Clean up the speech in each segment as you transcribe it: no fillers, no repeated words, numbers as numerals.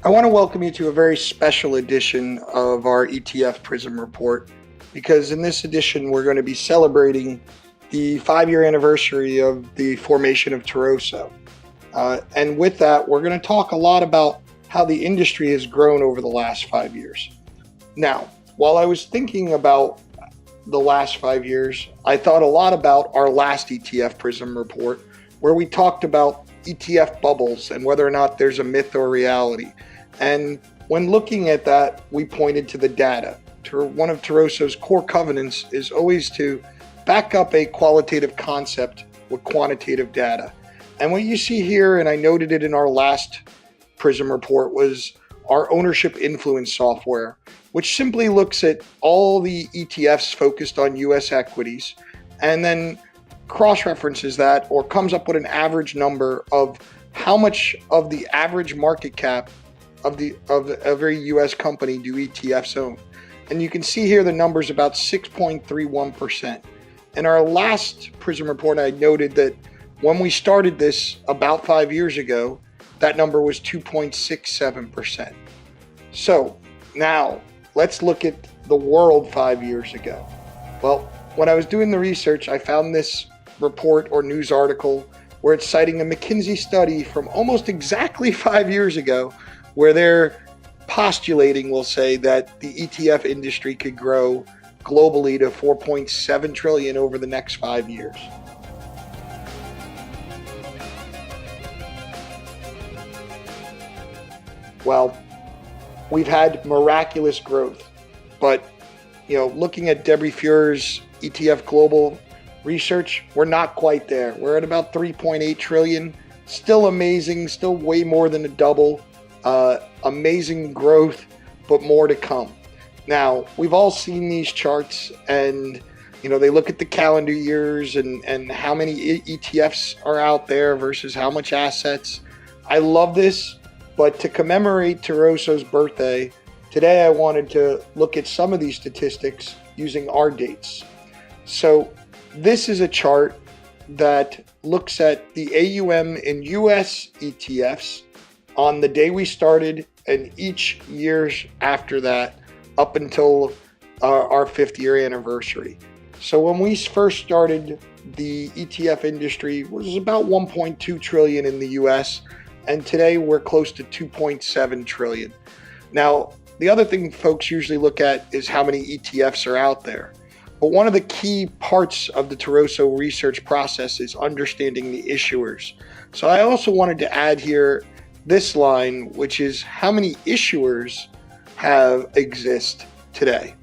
I want to welcome you to a very special edition of our ETF Prism report because in this edition we're going to be celebrating the 5-year anniversary of the formation of Taroso. And with that, we're going to talk a lot about how the industry has grown over the last 5 years. Now, while I was thinking about the last 5 years, I thought a lot about our last ETF Prism report where we talked about ETF bubbles and whether or not there's a myth or reality. And when looking at that, we pointed to the data. One of Taroso's core covenants is always to back up a qualitative concept with quantitative data. And what you see here, and I noted it in our last Prism report, was our ownership influence software, which simply looks at all the ETFs focused on US equities and then cross-references that or comes up with an average number of how much of the average market cap of every US company do ETFs own. And you can see here the number is about 6.31%. In our last Prism report, I noted that when we started this about 5 years ago, that number was 2.67%. So now let's look at the world 5 years ago. Well, when I was doing the research, I found this report or news article where it's citing a McKinsey study from almost exactly 5 years ago, where they're postulating, we'll say, that the ETF industry could grow globally to 4.7 trillion over the next 5 years. Well, we've had miraculous growth, but looking at Debbie Feuer's ETF Global research, we're not quite there. We're at about 3.8 trillion. Still amazing, still way more than a double. Amazing growth, but more to come. Now, we've all seen these charts and they look at the calendar years and how many ETFs are out there versus how much assets. I love this, but to commemorate Taroso's birthday, today I wanted to look at some of these statistics using our dates. So this is a chart that looks at the AUM in US ETFs on the day we started and each years after that up until our 5th year anniversary. So when we first started, the ETF industry was about 1.2 trillion in the US, and today we're close to 2.7 trillion. Now, the other thing folks usually look at is how many ETFs are out there. But one of the key parts of the Taroso research process is understanding the issuers. So I also wanted to add here this line, which is how many issuers exist today.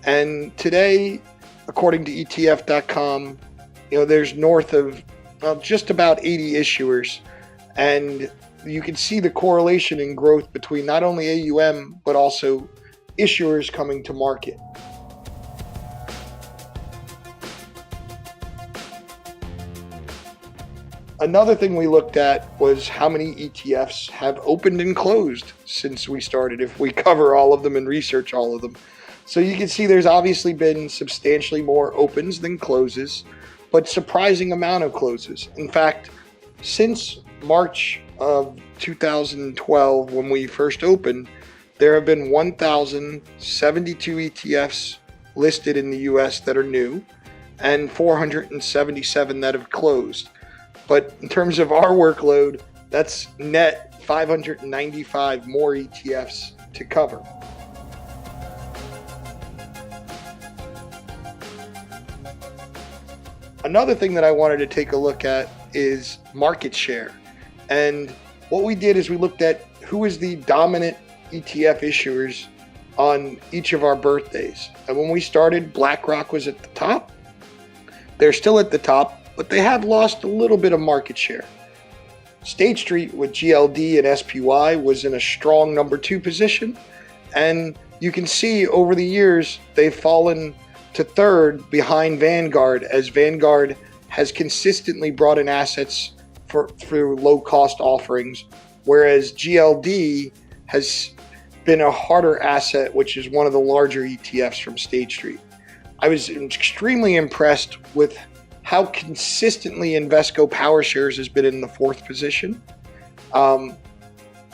And today, according to ETF.com, there's north of just about 80 issuers. And you can see the correlation in growth between not only AUM, but also issuers coming to market. Another thing we looked at was how many ETFs have opened and closed since we started, if we cover all of them and research all of them. So you can see there's obviously been substantially more opens than closes, but surprising amount of closes. In fact, since March of 2012, when we first opened, there have been 1,072 ETFs listed in the US that are new and 477 that have closed. But in terms of our workload, that's net 595 more ETFs to cover. Another thing that I wanted to take a look at is market share. And what we did is we looked at who is the dominant ETF issuers on each of our birthdays. And when we started, BlackRock was at the top. They're still at the top, but they have lost a little bit of market share. State Street with GLD and SPY was in a strong number 2 position. And you can see over the years, they've fallen to 3rd behind Vanguard, as Vanguard has consistently brought in assets through low-cost offerings, whereas GLD has been a harder asset, which is one of the larger ETFs from State Street. I was extremely impressed with how consistently Invesco PowerShares has been in the 4th position.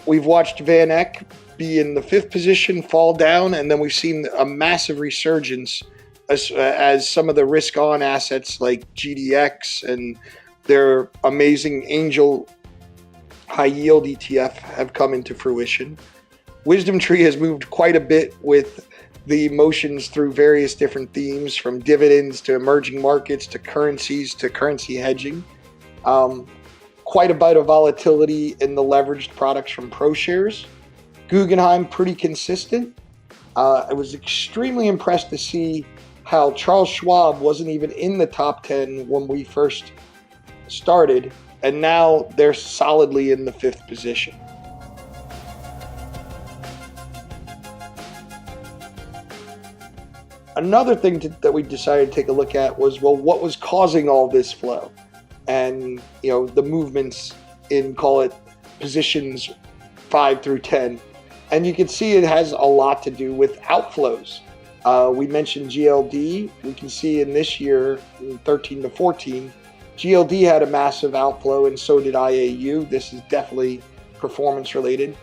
we've watched Van Eck be in the 5th position, fall down, and then we've seen a massive resurgence as some of the risk-on assets like GDX and their amazing Angel high yield ETF have come into fruition. Wisdom Tree has moved quite a bit with the motions through various different themes, from dividends to emerging markets to currencies to currency hedging. Quite a bit of volatility in the leveraged products from ProShares. Guggenheim, pretty consistent. I was extremely impressed to see how Charles Schwab wasn't even in the top 10 when we first started, and now they're solidly in the 5th position. Another thing that we decided to take a look at was, well, what was causing all this flow? And, the movements in, call it, positions 5 through 10. And you can see it has a lot to do with outflows. We mentioned GLD. We can see in this year, 13 to 14, GLD had a massive outflow, and so did IAU. This is definitely performance related.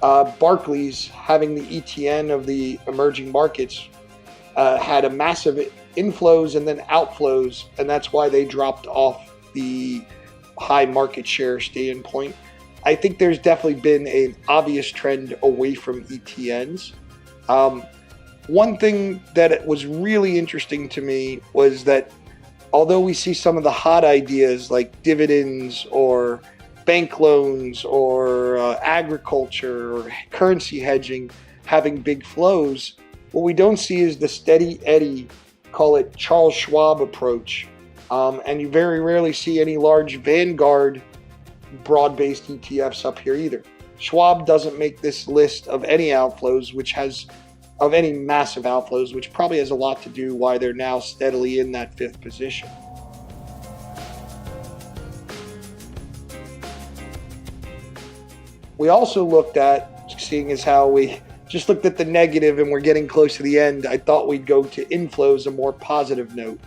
Barclays, having the ETN of the emerging markets, had a massive inflows and then outflows, and that's why they dropped off the high market share standpoint. I think there's definitely been an obvious trend away from ETNs. One thing that was really interesting to me was that although we see some of the hot ideas like dividends or bank loans or agriculture or currency hedging having big flows, what we don't see is the steady Eddie, call it Charles Schwab approach. And you very rarely see any large Vanguard broad-based ETFs up here either. Schwab doesn't make this list of any outflows, of any massive outflows, which probably has a lot to do why they're now steadily in that 5th position. We also looked at, seeing as how we just looked at the negative and we're getting close to the end, I thought we'd go to inflows, a more positive note.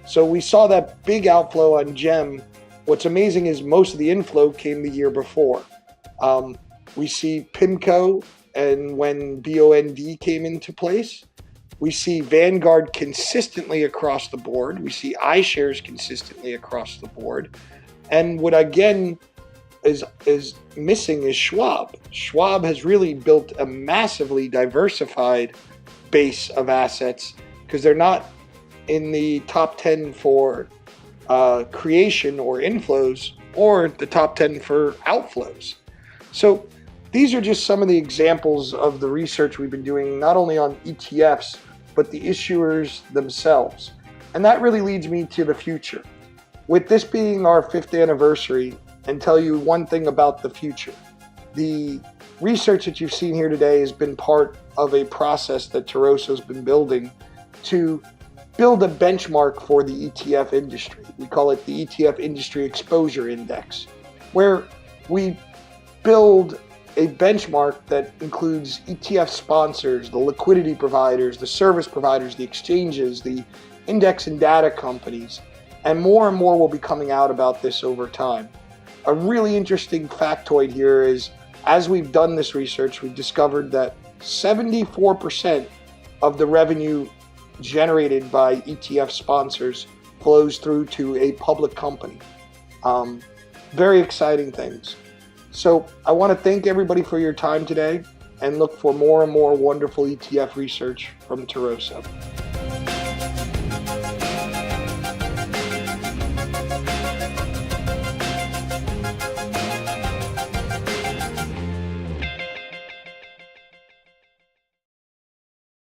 So we saw that big outflow on GEM. What's amazing is most of the inflow came the year before. We see PIMCO, and when BOND came into place, we see Vanguard consistently across the board. We see iShares consistently across the board. And what again is missing is Schwab. Schwab has really built a massively diversified base of assets because they're not in the top 10 for creation or inflows, or the top 10 for outflows. So these are just some of the examples of the research we've been doing, not only on ETFs, but the issuers themselves. And that really leads me to the future. With this being our 5th anniversary, and tell you one thing about the future. The research that you've seen here today has been part of a process that Tarosa's been building to build a benchmark for the ETF industry. We call it the ETF Industry Exposure Index, where we build a benchmark that includes ETF sponsors, the liquidity providers, the service providers, the exchanges, the index and data companies, and more will be coming out about this over time. A really interesting factoid here is, as we've done this research, we've discovered that 74% of the revenue generated by ETF sponsors flows through to a public company. Very exciting things. So I want to thank everybody for your time today and look for more and more wonderful ETF research from Tarosa.